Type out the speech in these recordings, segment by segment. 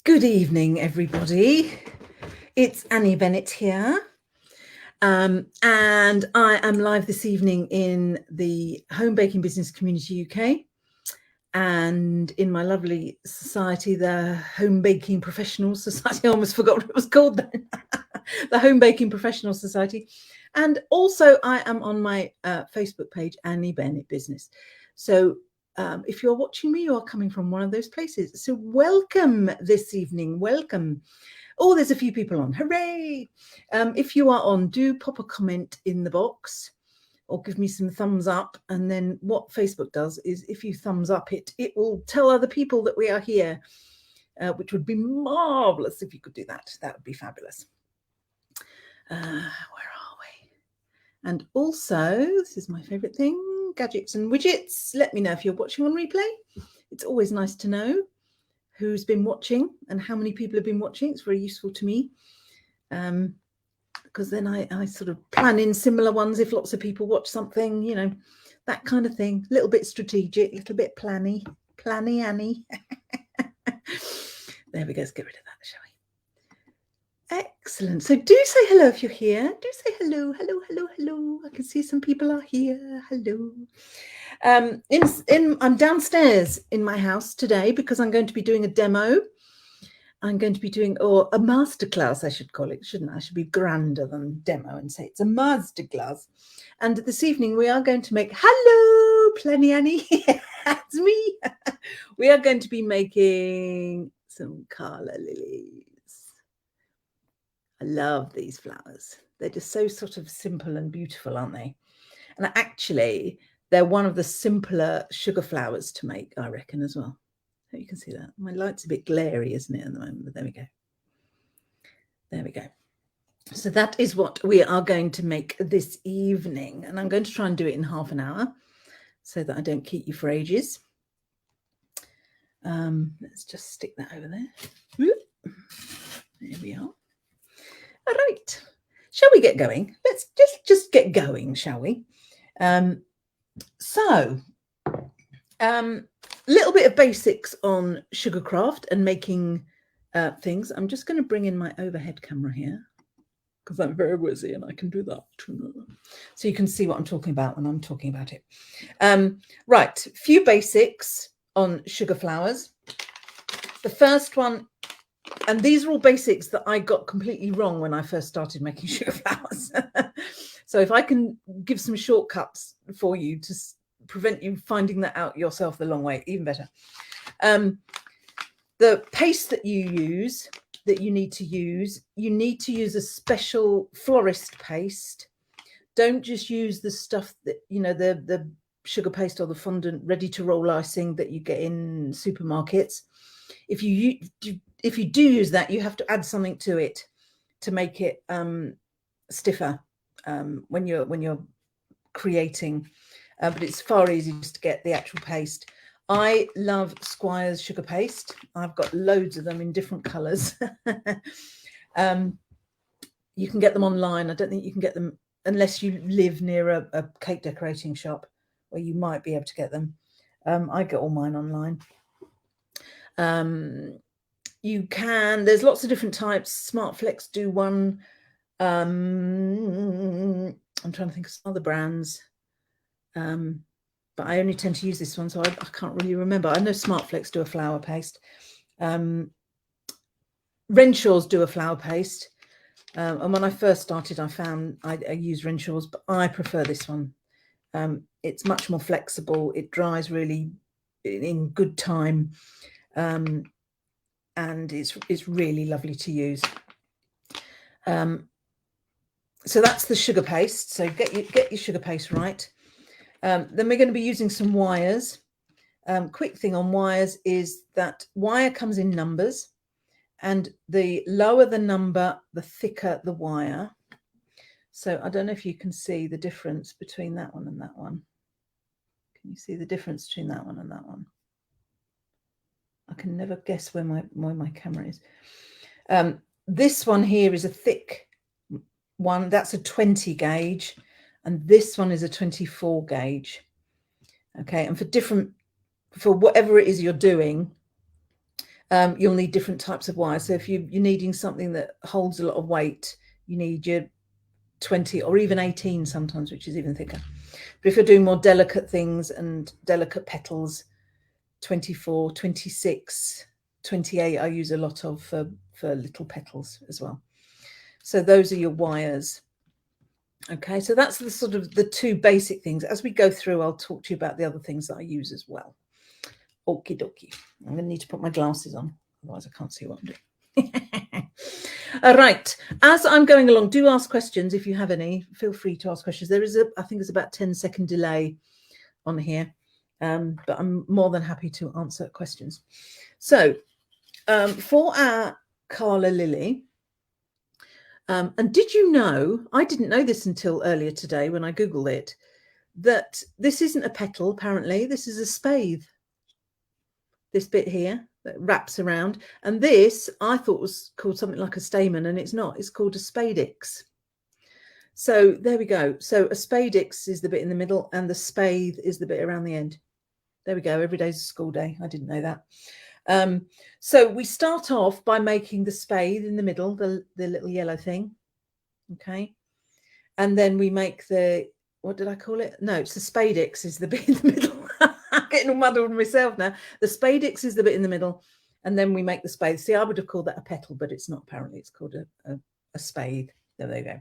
Good evening, everybody. It's Annie Bennett here. And I am live this evening in the Home Baking Business Community UK and in my lovely society, the Home Baking Professionals Society. I almost forgot what it was called then. The Home Baking Professional Society. And also I am on my Facebook page, Annie Bennett Business. So if you're watching me, you are coming from one of those places. So welcome this evening. Welcome. Oh, there's a few people on. Hooray. If you are on, do pop a comment in the box or give me some thumbs up. And then what Facebook does is if you thumbs up it, it will tell other people that we are here, which would be marvelous if you could do that. That would be fabulous. Where are we? And also, this is my favorite thing, gadgets and widgets. Let me know if you're watching on replay. It's always nice to know who's been watching and how many people have been watching. It's very useful to me because then I sort of plan in similar ones if lots of people watch something, you know, that kind of thing. A little bit strategic, a little bit planny Annie. There we go. Let's get rid of that, shall we? Excellent. So do say hello if you're here. Do say hello. I can see some people are here. Hello. I'm downstairs in my house today because I'm going to be doing a demo. I'm going to be doing, or a masterclass, I should call it, shouldn't I? I should be grander than demo and say it's a masterclass. And this evening we are going to make, hello, Plenty Annie, that's me. We are going to be making some calla lilies. I love these flowers. They're just so sort of simple and beautiful, aren't they? And actually, they're one of the simpler sugar flowers to make, I reckon, as well. So you can see that. My light's a bit glary, isn't it, at the moment? But there we go. There we go. So that is what we are going to make this evening. And I'm going to try and do it in half an hour so that I don't keep you for ages. Let's just stick that over there. There we are. All right. Shall we get going? Let's just get going, shall we? Little bit of basics on sugarcraft and making things. I'm just going to bring in my overhead camera here because I'm very busy and I can do that. So you can see what I'm talking about when I'm talking about it. Right, few basics on sugar flowers. The first one, and these are all basics that I got completely wrong when I first started making sugar flowers. So if I can give some shortcuts for you to prevent you finding that out yourself the long way, even better. The paste that you need to use a special florist paste. Don't just use the stuff that, you know, the sugar paste or the fondant ready to roll icing that you get in supermarkets. If you do use that, you have to add something to it to make it stiffer when you're creating. But it's far easier just to get the actual paste. I love Squire's sugar paste. I've got loads of them in different colours. You can get them online. I don't think you can get them unless you live near a cake decorating shop where you might be able to get them. I get all mine online. You can, there's lots of different types. Smart Flex do one. I'm trying to think of some other brands. But I only tend to use this one, so I can't really remember. I know Smart Flex do a flour paste. Renshaw's do a flour paste. And when I first started, I found I use Renshaw's, but I prefer this one. It's much more flexible. It dries really in good time. And it's really lovely to use. So that's the sugar paste. So get your sugar paste right. Then we're going to be using some wires. Quick thing on wires is that wire comes in numbers, and the lower the number, the thicker the wire. So I don't know if you can see the difference between that one and that one. Can you see the difference between that one and that one? I can never guess where my camera is. This one here is a thick one. That's a 20 gauge. And this one is a 24 gauge. Okay. And for whatever it is you're doing, you'll need different types of wire. So if you're needing something that holds a lot of weight, you need your 20 or even 18 sometimes, which is even thicker. But if you're doing more delicate things and delicate petals, 24, 26, 28 I use a lot of for little petals as well. So those are your wires. Okay, so that's the sort of the two basic things. As we go through, I'll talk to you about the other things that I use as well. Okie dokie. I'm going to need to put my glasses on, otherwise I can't see what I'm doing. All right, as I'm going along, do ask questions if you have any. Feel free to ask questions. There is I think it's about 10-second delay on here, but I'm more than happy to answer questions. So for our calla lily, and did you know, I didn't know this until earlier today when I Googled it, that this isn't a petal, apparently. This is a spathe. This bit here that wraps around. And this, I thought was called something like a stamen, and it's not. It's called a spadix. So there we go. So a spadix is the bit in the middle, and the spathe is the bit around the end. There we go. Every day's a school day. I didn't know that. So we start off by making the spathe in the middle, the little yellow thing. Okay. And then we make the, what did I call it? No, it's the spadix is the bit in the middle. I'm getting all muddled myself now. The spadix is the bit in the middle. And then we make the spathe. See, I would have called that a petal, but it's not, apparently. It's called a spathe. There you go.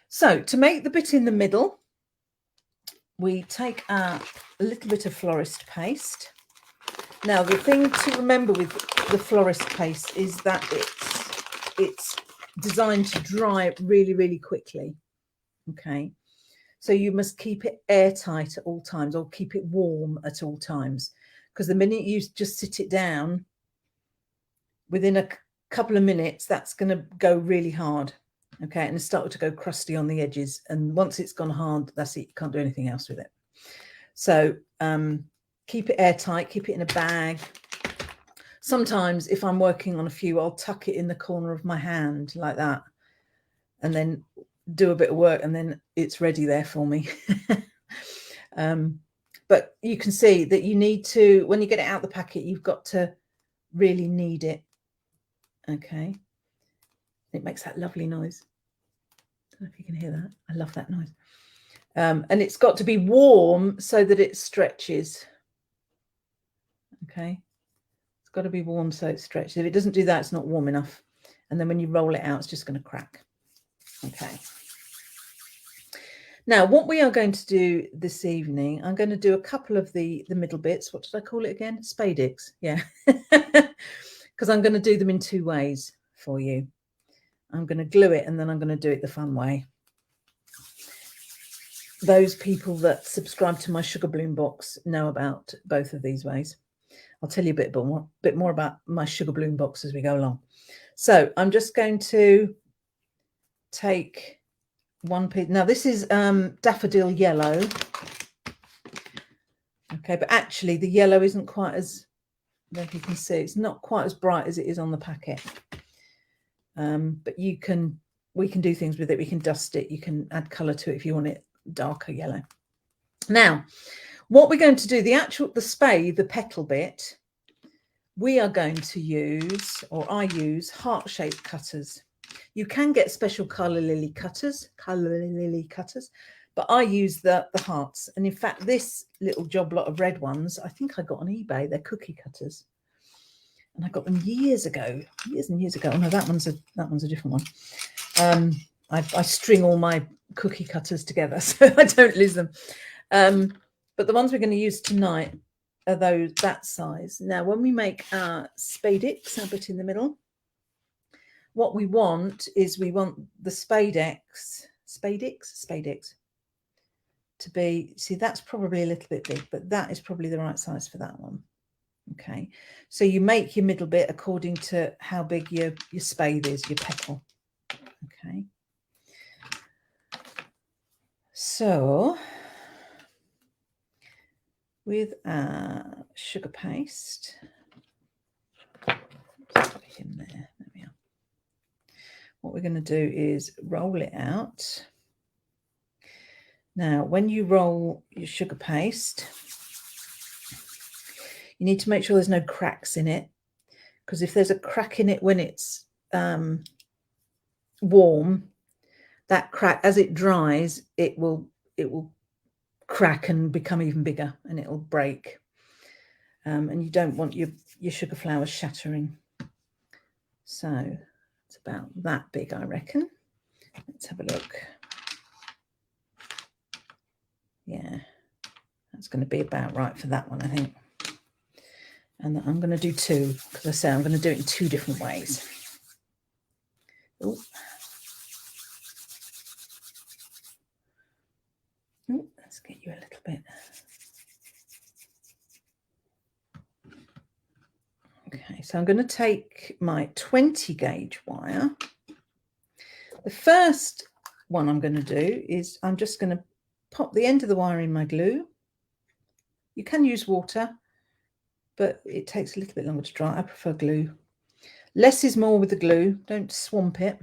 So to make the bit in the middle, we take a little bit of florist paste. Now, the thing to remember with the florist paste is that it's designed to dry really, really quickly. Okay. So you must keep it airtight at all times, or keep it warm at all times. Because the minute you just sit it down, within a couple of minutes, that's going to go really hard. Okay. And it's started to go crusty on the edges. And once it's gone hard, that's it. You can't do anything else with it. So, keep it airtight, keep it in a bag. Sometimes if I'm working on a few, I'll tuck it in the corner of my hand like that, and then do a bit of work, and then it's ready there for me. But you can see that you need to, when you get it out the packet, you've got to really knead it. Okay. It makes that lovely noise. I don't know if you can hear that. I love that noise. And it's got to be warm so that it stretches. Okay, it's got to be warm so it stretches. If it doesn't do that, it's not warm enough. And then when you roll it out, it's just going to crack. Okay. Now, what we are going to do this evening, I'm going to do a couple of the middle bits. What did I call it again? Spadix. Yeah. Because I'm going to do them in two ways for you. I'm going to glue it, and then I'm going to do it the fun way. Those people that subscribe to my sugar bloom box know about both of these ways. I'll tell you a bit more about my sugar bloom box as we go along. So I'm just going to take one piece. Now this is daffodil yellow. Okay, but actually the yellow isn't quite as, I don't know if you can see, it's not quite as bright as it is on the packet. But we can do things with it. We can dust it. You can add colour to it if you want it darker yellow. Now, what we're going to do, the spathe, the petal bit, we are going to use, or I use, heart-shaped cutters. You can get special calla lily cutters, but I use the hearts. And in fact, this little job lot of red ones, I think I got on eBay. They're cookie cutters. And I got them years and years ago. Oh no, that one's a different one. I string all my cookie cutters together so I don't lose them. But the ones we're going to use tonight are that size. Now, when we make our spadix, our bit in the middle, what we want is the spadix to be, see, that's probably a little bit big, but that is probably the right size for that one. Okay, so you make your middle bit according to how big your spathe is, your petal. Okay, so with our sugar paste, put it in there. There we are. What we're going to do is roll it out. Now, when you roll your sugar paste, you need to make sure there's no cracks in it. because if there's a crack in it when it's warm, that crack, as it dries, it will crack and become even bigger, and it'll break. And you don't want your sugar flowers shattering. So it's about that big, I reckon. Let's have a look. Yeah, that's going to be about right for that one, I think. And I'm going to do two, because I say I'm going to do it in two different ways. Ooh. Ooh, let's get you a little bit. Okay, so I'm going to take my 20 gauge wire. The first one I'm going to do is I'm just going to pop the end of the wire in my glue. You can use water, but it takes a little bit longer to dry. I prefer glue. Less is more with the glue. Don't swamp it.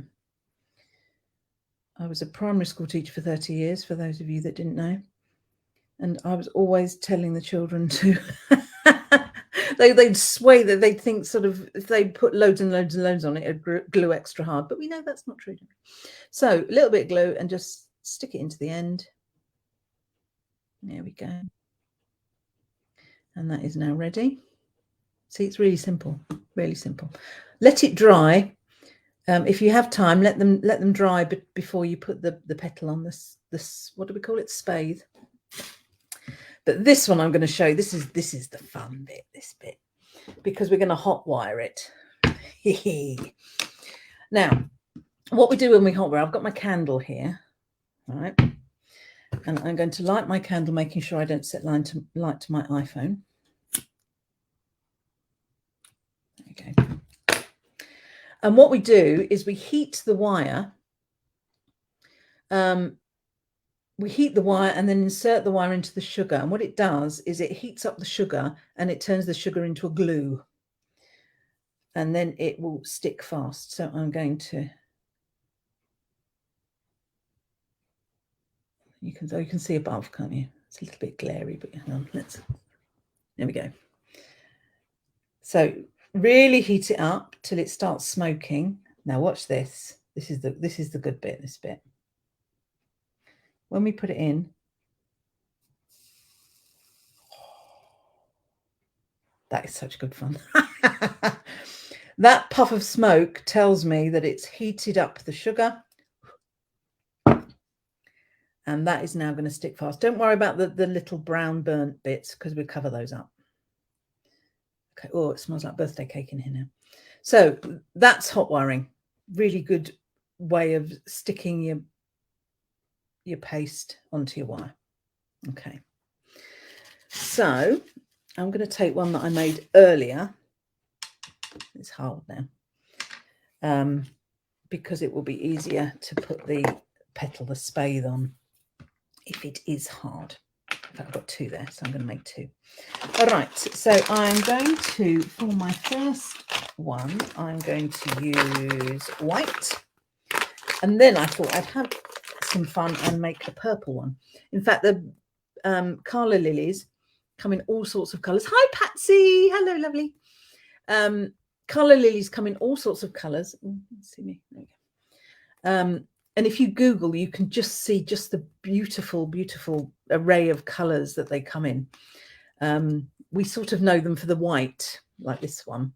I was a primary school teacher for 30 years, for those of you that didn't know. And I was always telling the children to... they'd sway, that they'd think sort of if they put loads and loads and loads on it, it'd glue extra hard. But we know that's not true. So a little bit of glue and just stick it into the end. There we go. And that is now ready. See, it's really simple, really simple. Let it dry. If you have time, let them dry before you put the petal on this, what do we call it? Spathe. But this one I'm going to show you, this is the fun bit, this bit, because we're going to hot wire it. Now, what we do when we hot wire, I've got my candle here, right? And I'm going to light my candle, making sure I don't set light to my iPhone. Okay. And what we do is we heat the wire. We heat the wire and then insert the wire into the sugar. And what it does is it heats up the sugar and it turns the sugar into a glue. And then it will stick fast. So I'm going to... You can see above, can't you? It's a little bit glary, but hang on. There we go. So really heat it up till it starts smoking. Now watch this. This is the good bit, this bit. When we put it in, that is such good fun. That puff of smoke tells me that it's heated up the sugar. And that is now going to stick fast. Don't worry about the little brown burnt bits, because we'll cover those up. Okay. Oh, it smells like birthday cake in here now. So that's hot wiring. Really good way of sticking your paste onto your wire. Okay. So I'm going to take one that I made earlier. It's hard now, because it will be easier to put the petal, the spathe on, if it is hard. In fact, I've got two there, so I'm going to make two. All right, so I'm going to, for my first one, I'm going to use white. And then I thought I'd have some fun and make a purple one. In fact, the calla lilies come in all sorts of colours. Hi, Patsy. Hello, lovely. Calla lilies come in all sorts of colours. See me. There we go. And if you Google, you can just see just the beautiful, beautiful array of colours that they come in. We sort of know them for the white, like this one.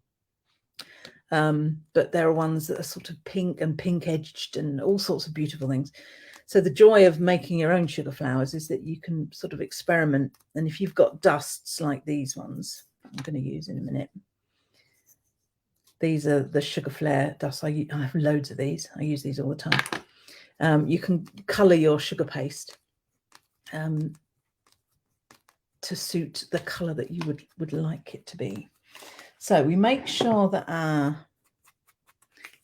But there are ones that are sort of pink and pink edged and all sorts of beautiful things. So the joy of making your own sugar flowers is that you can sort of experiment. And if you've got dusts like these ones, I'm going to use in a minute. These are the sugar flare dusts. I have loads of these. I use these all the time. You can colour your sugar paste to suit the colour that you would like it to be. So we make sure that our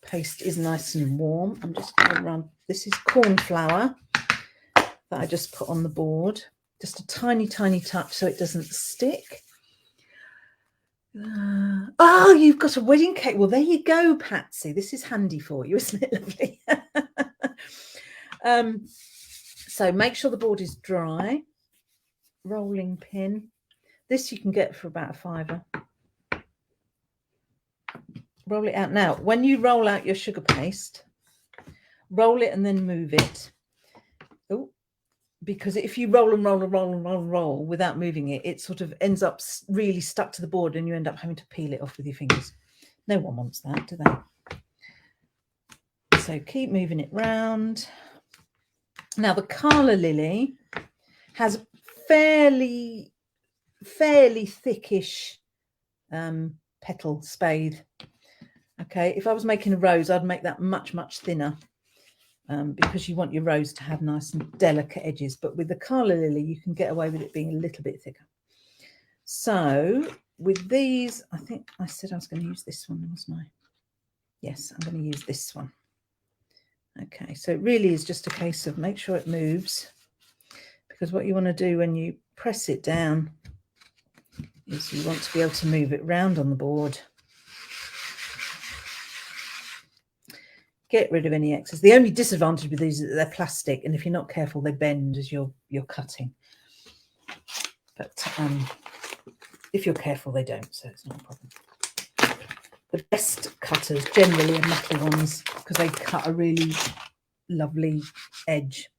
paste is nice and warm. I'm just going to run, this is corn flour that I just put on the board. Just a tiny, tiny touch so it doesn't stick. Oh, you've got a wedding cake. Well, there you go, Patsy. This is handy for you, isn't it lovely? So make sure the board is dry. Rolling pin. This you can get for about a £5. roll it out. Now, when you roll out your sugar paste, roll it and then move it. Oh, because if you roll and roll and roll and roll and roll without moving it, it sort of ends up really stuck to the board and you end up having to peel it off with your fingers. No one wants that, do they? So keep moving it round. Now the calla lily has fairly thickish petal spathe. Okay, if I was making a rose, I'd make that much thinner because you want your rose to have nice and delicate edges. But with the calla lily, you can get away with it being a little bit thicker. So with these, I think I said I was going to use this one, wasn't I? Yes, I'm going to use this one. Okay, so it really is just a case of make sure it moves, because what you want to do when you press it down is you want to be able to move it round on the board. Get rid of any excess. The only disadvantage with these is that they're plastic, and if you're not careful, they bend as you're cutting. But if you're careful, they don't, so it's not a problem. The best cutters generally are metal ones because they cut a really lovely edge.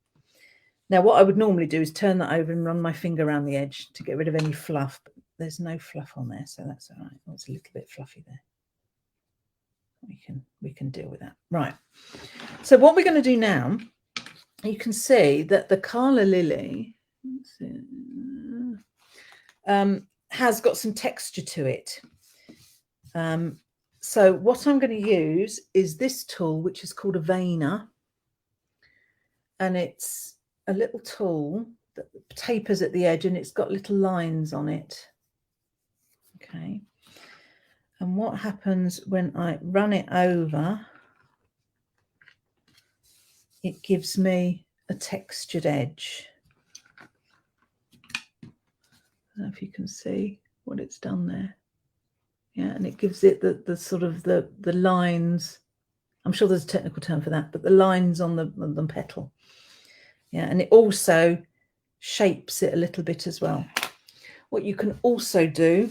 Now, what I would normally do is turn that over and run my finger around the edge to get rid of any fluff. But there's no fluff on there, so that's all right. Oh, it's a little bit fluffy there. We can deal with that. Right. So what we're going to do now, you can see that the calla lily has got some texture to it. So what I'm going to use is this tool, which is called a veiner. And it's a little tool that tapers at the edge and it's got little lines on it. Okay. And what happens when I run it over, it gives me a textured edge. I don't know if you can see what it's done there. Yeah, and it gives it the sort of the lines. I'm sure there's a technical term for that, but the lines on the petal. Yeah, and it also shapes it a little bit as well. What you can also do,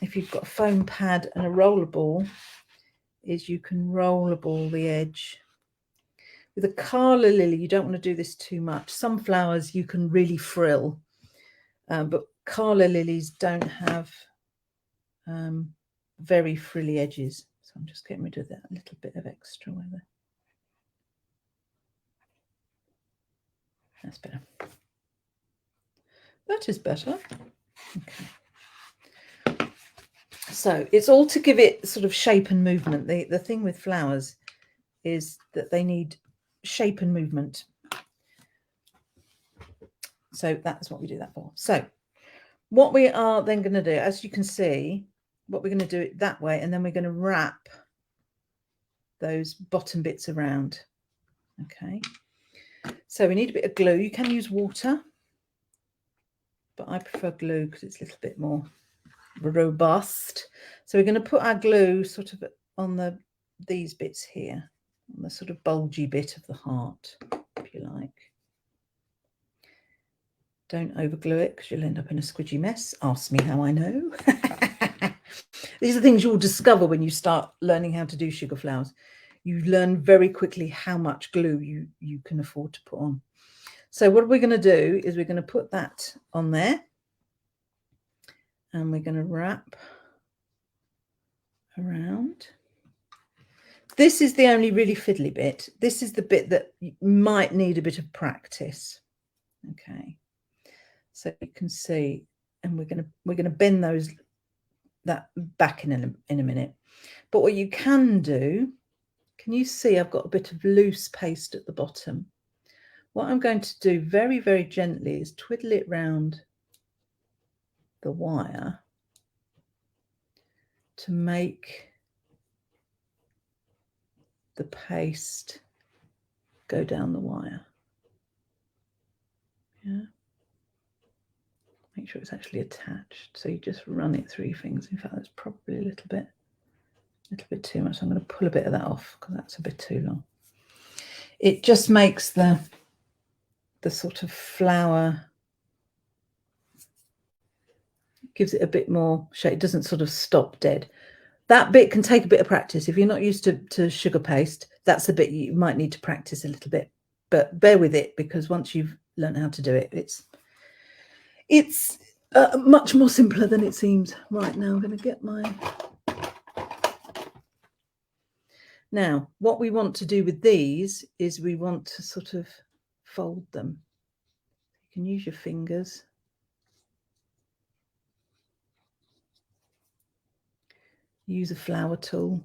if you've got a foam pad and a roller ball, is you can roller ball the edge. With a calla lily, you don't want to do this too much. Some flowers you can really frill, but calla lilies don't have very frilly edges. So I'm just getting rid of that little bit of extra weather. That's better. That is better. Okay. So it's all to give it sort of shape and movement. The thing with flowers is that they need shape and movement. So that's what we do that for. So what we are then going to do, as you can see, what we're going to do it that way, and then we're going to wrap those bottom bits around. Okay. So we need a bit of glue. You can use water, but I prefer glue because it's a little bit more robust. So we're going to put our glue sort of on these bits here, on the sort of bulgy bit of the heart, if you like. Don't overglue it because you'll end up in a squidgy mess. Ask me how I know. These are things you'll discover when you start learning how to do sugar flowers. You learn very quickly how much glue you can afford to put on. So what we're going to do is we're going to put that on there. And we're going to wrap around. This is the only really fiddly bit. This is the bit that might need a bit of practice. Okay. So you can see, and we're going to bend that back in a minute. But what you can do, can you see I've got a bit of loose paste at the bottom? What I'm going to do very, very gently is twiddle it round the wire to make the paste go down the wire. Yeah. Make sure it's actually attached. So you just run it through your fingers. In fact, that's probably a little bit too much. I'm going to pull a bit of that off because that's a bit too long. It just makes the sort of flower, gives it a bit more shape. It doesn't sort of stop dead. That bit can take a bit of practice. If you're not used to sugar paste, that's the bit you might need to practice a little bit. But bear with it, because once you've learned how to do it, it's much more simpler than it seems. Right, now I'm going to get my... Now, what we want to do with these is we want to sort of fold them. You can use your fingers. Use a flour tool.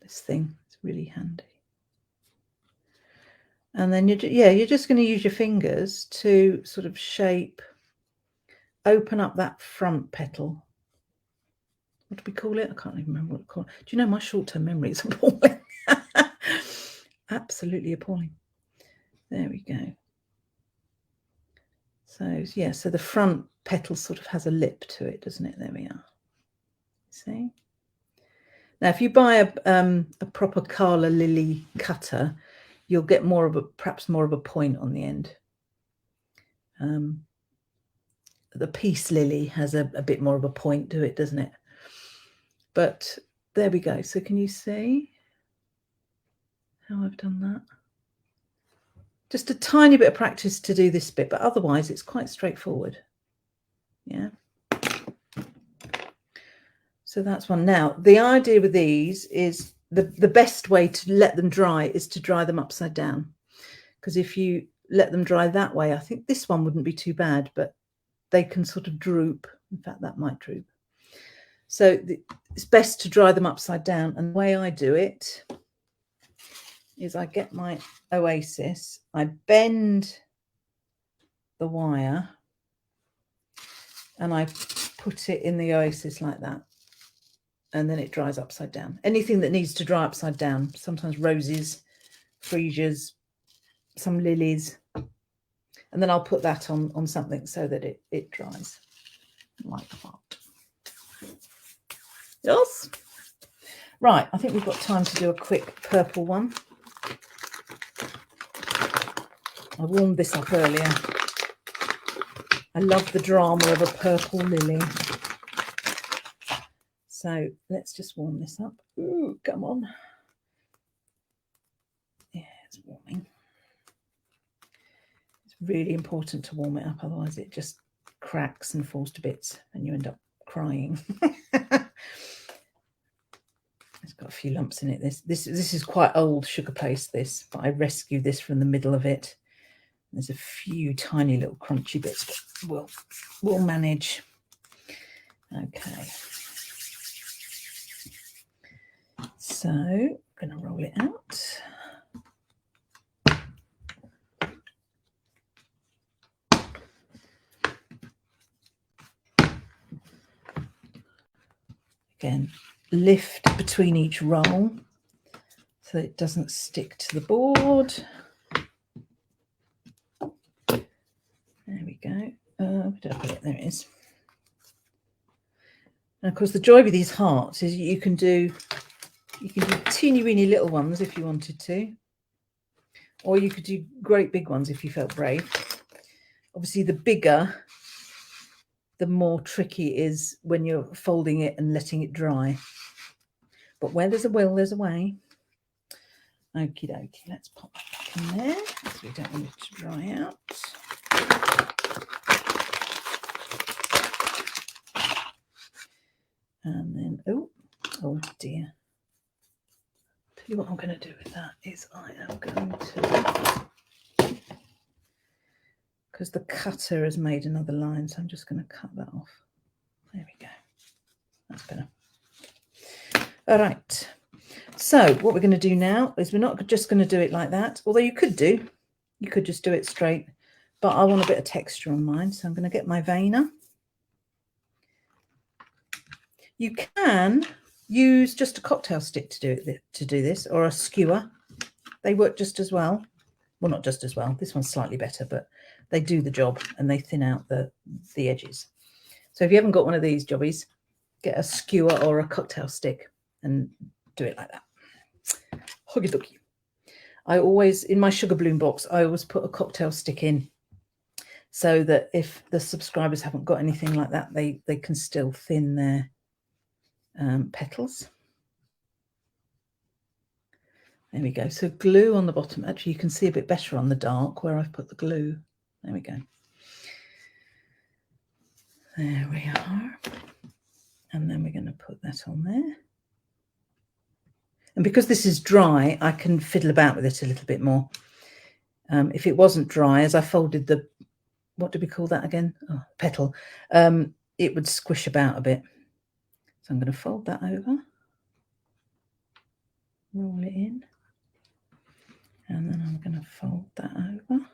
This thing is really handy. And then you're just going to use your fingers to sort of shape, open up that front petal. What do we call it? I can't even remember what it's called. Do you know, my short-term memory is appalling. Absolutely appalling. There we go. So yeah, so the front petal sort of has a lip to it, doesn't it? There we are. See? Now, if you buy a proper calla lily cutter, you'll get perhaps more of a point on the end. The peace lily has a bit more of a point to it, doesn't it? But there we go. So can you see how I've done that? Just a tiny bit of practice to do this bit, but otherwise it's quite straightforward. Yeah. So that's one. Now, the idea with these is the best way to let them dry is to dry them upside down. Because if you let them dry that way, I think this one wouldn't be too bad, but they can sort of droop. In fact, that might droop. So it's best to dry them upside down. And the way I do it is I get my Oasis, I bend the wire and I put it in the Oasis like that. And then it dries upside down. Anything that needs to dry upside down, sometimes roses, freesias, some lilies. And then I'll put that on something so that it dries like that. Yes. Right, I think we've got time to do a quick purple one. I warmed this up earlier. I love the drama of a purple lily. So let's just warm this up. Ooh, come on. Yeah, it's warming. It's really important to warm it up, otherwise it just cracks and falls to bits and you end up crying. It's got a few lumps in it. This is quite old sugar paste, this, but I rescued this from the middle of it. There's a few tiny little crunchy bits, but we'll manage. Okay. So I'm going to roll it out. Again, lift between each roll so it doesn't stick to the board. There we go. Where did I put it? There it is. And of course, the joy with these hearts is you can do teeny weeny little ones if you wanted to, or you could do great big ones if you felt brave. Obviously, the bigger, the more tricky it is when you're folding it and letting it dry. But where there's a will, there's a way. Okie dokie, let's pop that back in there because we don't want it to dry out. And then, oh dear. Tell you what I'm going to do with that is I am going to, because the cutter has made another line, so I'm just going to cut that off. There we go. That's better. All right. So what we're going to do now is we're not just going to do it like that, although you could just do it straight, but I want a bit of texture on mine, so I'm going to get my veiner. You can use just a cocktail stick to do this, or a skewer. They work just as well. Well, not just as well. This one's slightly better, but they do the job and they thin out the edges. So if you haven't got one of these jobbies, get a skewer or a cocktail stick and do it like that. Huggy duggy. I always, in my sugar bloom box, I always put a cocktail stick in so that if the subscribers haven't got anything like that, they can still thin petals. There we go. So glue on the bottom. Actually, you can see a bit better on the dark where I've put the glue. There we go. There we are. And then we're going to put that on there. And because this is dry, I can fiddle about with it a little bit more. If it wasn't dry, as I folded the, what do we call that again? Oh, petal. It would squish about a bit. So I'm going to fold that over, roll it in, and then I'm going to fold that over.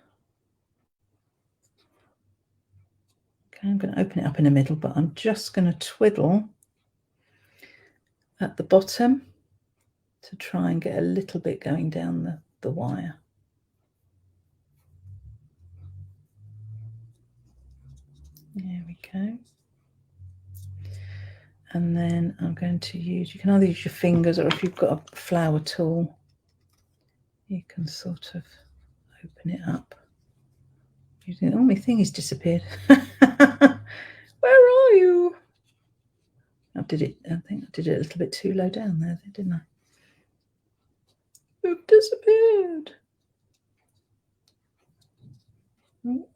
Okay, I'm going to open it up in the middle, but I'm just going to twiddle at the bottom to try and get a little bit going down the wire. There we go. And then I'm going to use, you can either use your fingers, or if you've got a flower tool, you can sort of open it up. Using, oh, my thing has disappeared. Where are you? I think I did it a little bit too low down there, didn't I? You've disappeared. Oh.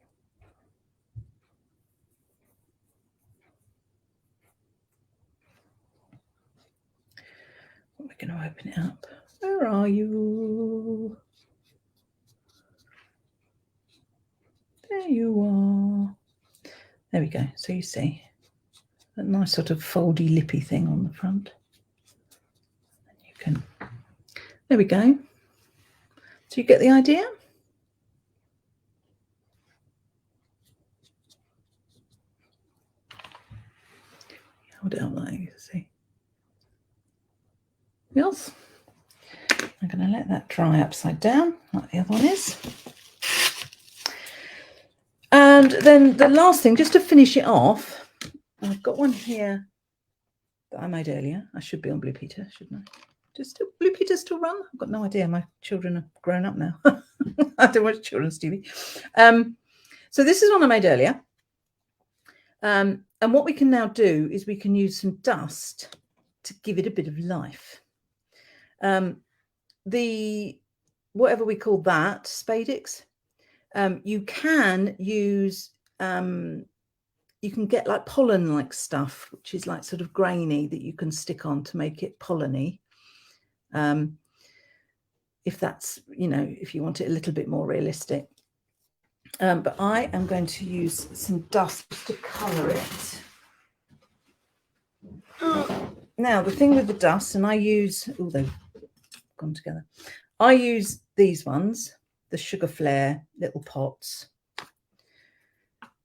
We're going to open it up. Where are you? There you are. There we go. So you see that nice sort of foldy lippy thing on the front. And you can, there we go. Do you get the idea? Hold it up like you can see. Yes. I'm going to let that dry upside down like the other one is. And then the last thing, just to finish it off, I've got one here that I made earlier. I should be on Blue Peter, shouldn't I? Does Blue Peter still run? I've got no idea. My children are grown up now. I don't watch children's TV. So this is one I made earlier. And what we can now do is we can use some dust to give it a bit of life. Whatever we call that, spadix, you can use, you can get like pollen-like stuff, which is like sort of grainy, that you can stick on to make it pollen-y. If that's, you know, if you want it a little bit more realistic. But I am going to use some dust to colour it. Now, the thing with the dust, and I use, oh, they've gone together. I use these ones, the Sugar Flare little pots.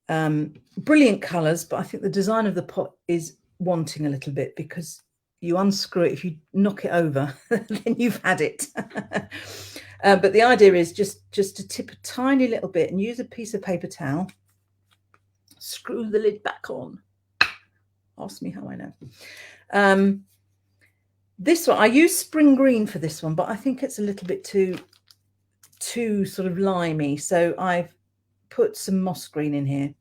Brilliant colours, but I think the design of the pot is wanting a little bit, because you unscrew it, if you knock it over, then you've had it. But the idea is just to tip a tiny little bit and use a piece of paper towel, screw the lid back on. Ask me how I know. This one, I use spring green for this one, but I think it's a little bit too sort of limey. So I've put some moss green in here.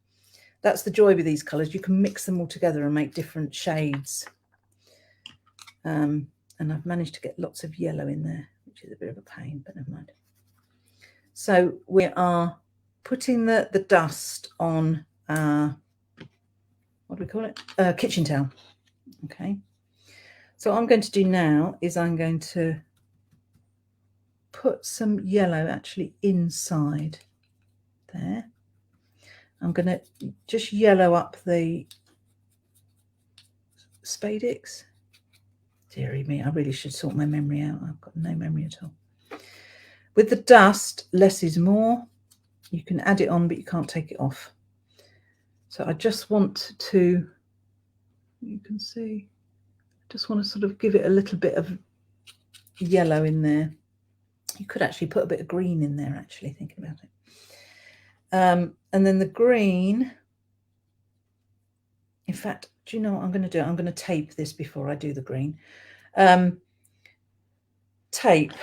That's the joy with these colours. You can mix them all together and make different shades. And I've managed to get lots of yellow in there, which is a bit of a pain, but never mind. So we are putting the dust on, what do we call it? Kitchen towel. Okay. So what I'm going to do now is I'm going to put some yellow actually inside there. I'm going to just yellow up the spadix. Dearie me, I really should sort my memory out. I've got no memory at all. With the dust, less is more. You can add it on, but you can't take it off. So I just want to, you can see, just want to sort of give it a little bit of yellow in there. You could actually put a bit of green in there, actually, thinking about it. And then the green, in fact, do you know what I'm going to do? I'm going to tape this before I do the green. Tape.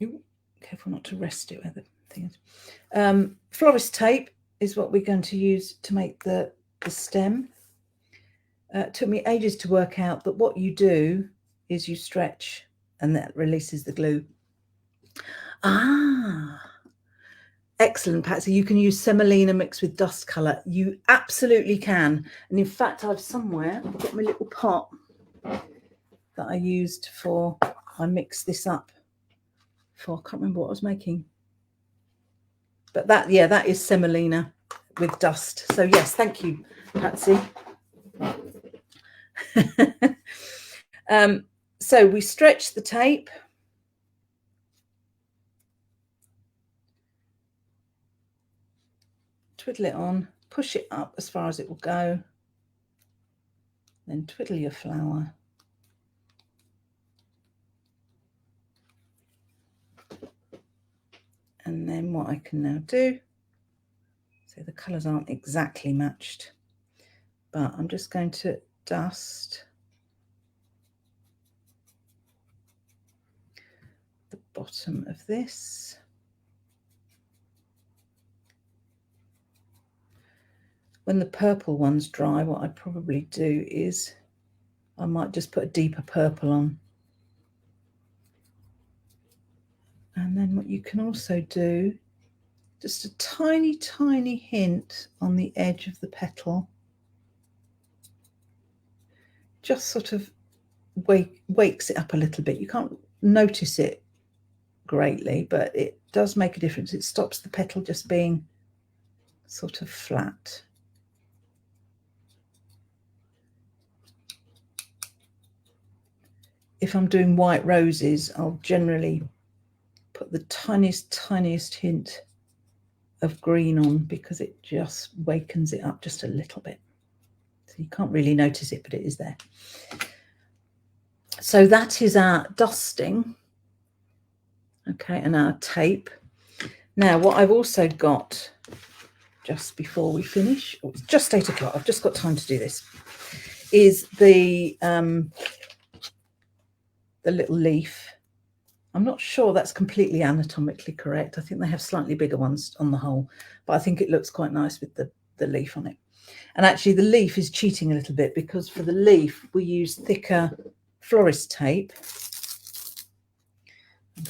Ooh, careful not to rest it where the thing is. Florist tape is what we're going to use to make the stem. It took me ages to work out that what you do is you stretch and that releases the glue. Ah, excellent, Patsy. You can use semolina mixed with dust colour. You absolutely can. And in fact, I've got my little pot that I used for, I mixed this up for, I can't remember what I was making. But that, yeah, that is semolina with dust. So yes, thank you, Patsy. So we stretch the tape. Twiddle it on, push it up as far as it will go, then twiddle your flower. And then what I can now do, so the colours aren't exactly matched, but I'm just going to dust the bottom of this. When the purple ones dry, what I'd probably do is I might just put a deeper purple on. And then what you can also do, just a tiny, tiny hint on the edge of the petal. Just sort of wakes it up a little bit. You can't notice it greatly, but it does make a difference. It stops the petal just being sort of flat. If I'm doing white roses, I'll generally put the tiniest hint of green on because it just wakens it up just a little bit. So you can't really notice it, but it is there. So that is our dusting. Okay, and our tape. Now, what I've also got just before we finish, it's just 8 o'clock, I've just got time to do this, is the little leaf. I'm not sure that's completely anatomically correct. I think they have slightly bigger ones on the whole, but I think it looks quite nice with the leaf on it. And actually the leaf is cheating a little bit because for the leaf we use thicker florist tape.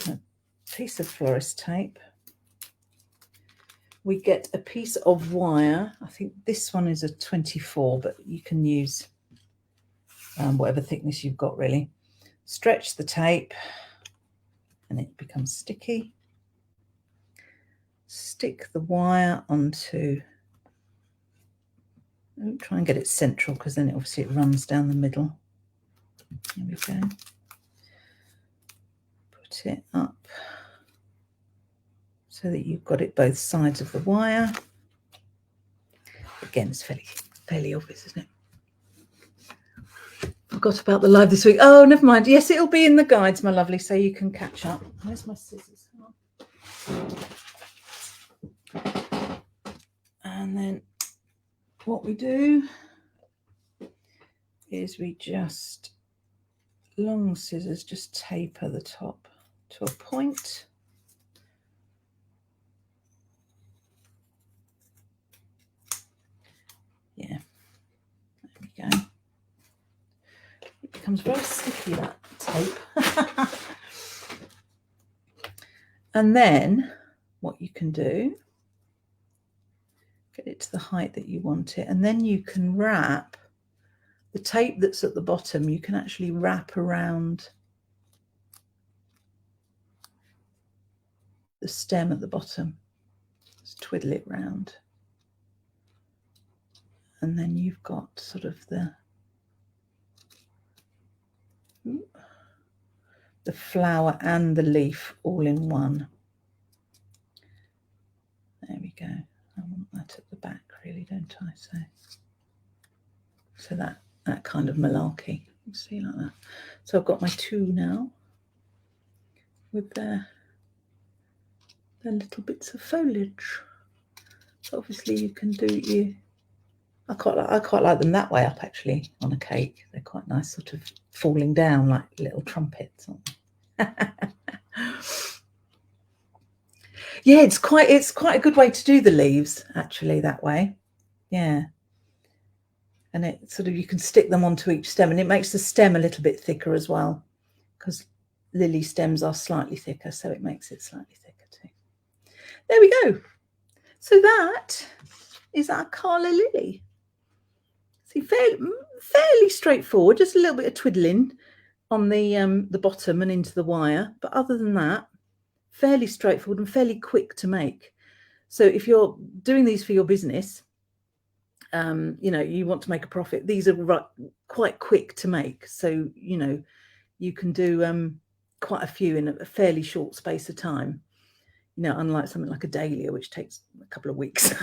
A piece of florist tape. We get a piece of wire. I think this one is a 24, but you can use whatever thickness you've got really. Stretch the tape and it becomes sticky. Stick the wire onto, don't try and get it central because then obviously it runs down the middle. There we go. Put it up so that you've got it both sides of the wire. Again, it's fairly obvious, isn't it? Forgot about the live this week. Oh, never mind. Yes, it'll be in the guides, my lovely, so you can catch up. Where's my scissors? And then what we do is we just, long scissors, just taper the top to a point. Yeah, there we go. It becomes very sticky, that tape. And then what you can do, get it to the height that you want it, and then you can wrap the tape that's at the bottom. You can actually wrap around the stem at the bottom. Just twiddle it round. And then you've got sort of the flower and the leaf all in one. There we go. I want that at the back really, don't I? So that kind of malarkey. You see, like that. So I've got my two now with their little bits of foliage. So obviously you can do you. I quite like them that way up actually on a cake. They're quite nice, sort of falling down like little trumpets. Yeah, it's quite a good way to do the leaves actually that way. Yeah. and it sort of, you can stick them onto each stem, and it makes the stem a little bit thicker as well, because lily stems are slightly thicker, so it makes it slightly thicker too. There we go. So that is our calla lily. See, fairly straightforward, just a little bit of twiddling on the bottom and into the wire, but other than that, fairly straightforward and fairly quick to make. So if you're doing these for your business, you know, you want to make a profit, these are quite quick to make. So, you know, you can do quite a few in a fairly short space of time. You know, unlike something like a dahlia, which takes a couple of weeks,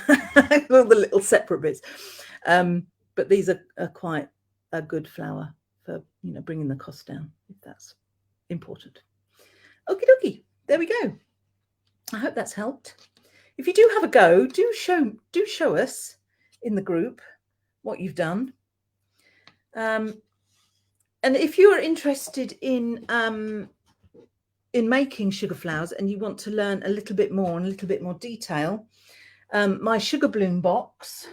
all the little separate bits. But these are quite a good flower for, you know, bringing the cost down, if that's important. Okie dokie, there we go. I hope that's helped. If you do have a go, do show us in the group what you've done. And if you're interested in making sugar flowers and you want to learn a little bit more and a little bit more detail, my sugar bloom box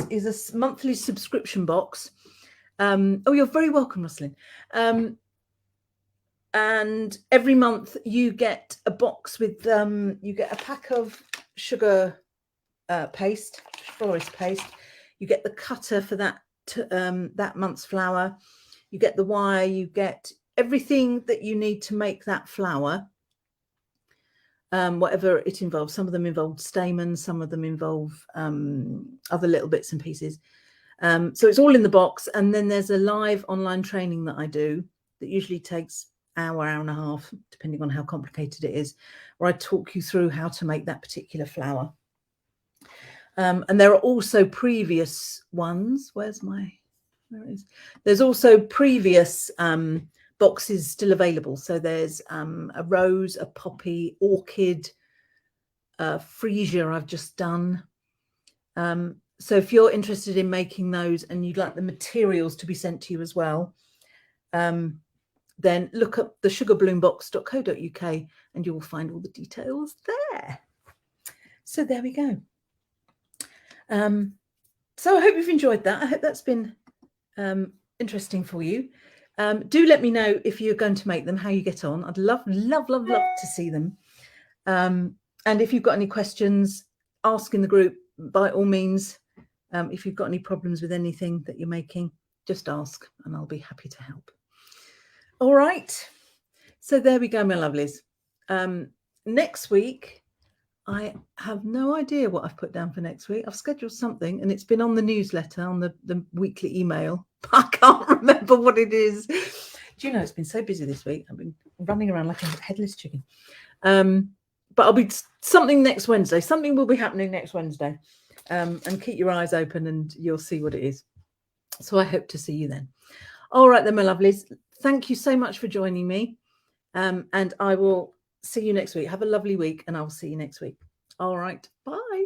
is a monthly subscription box. Oh, you're very welcome, Rosalind. And every month you get a box with you get a pack of sugar paste, florist paste. You get the cutter for that month's flower. You get the wire, you get everything that you need to make that flower, whatever it involves. Some of them involve stamens, some of them involve other little bits and pieces. So it's all in the box. And then there's a live online training that I do that usually takes hour and a half, depending on how complicated it is, where I talk you through how to make that particular flower. And there are also previous ones. There it is. There's also previous boxes still available. So there's a rose, a poppy, orchid, freesia I've just done. So if you're interested in making those and you'd like the materials to be sent to you as well, then look up the sugarbloombox.co.uk and you will find all the details there. So there we go. So I hope you've enjoyed that. I hope that's been interesting for you. Do let me know if you're going to make them, how you get on. I'd love to see them. And if you've got any questions, ask in the group by all means. If you've got any problems with anything that you're making, just ask and I'll be happy to help. All right. So there we go, my lovelies. Next week, I have no idea what I've put down for next week. I've scheduled something and it's been on the newsletter, on the weekly email. I can't remember what it is. Do you know, it's been so busy this week. I've been running around like a headless chicken. But I'll be something next Wednesday. Something will be happening next Wednesday. And keep your eyes open and you'll see what it is. So I hope to see you then. All right then, my lovelies. Thank you so much for joining me. And I will see you next week. Have a lovely week and I'll see you next week. All right. Bye.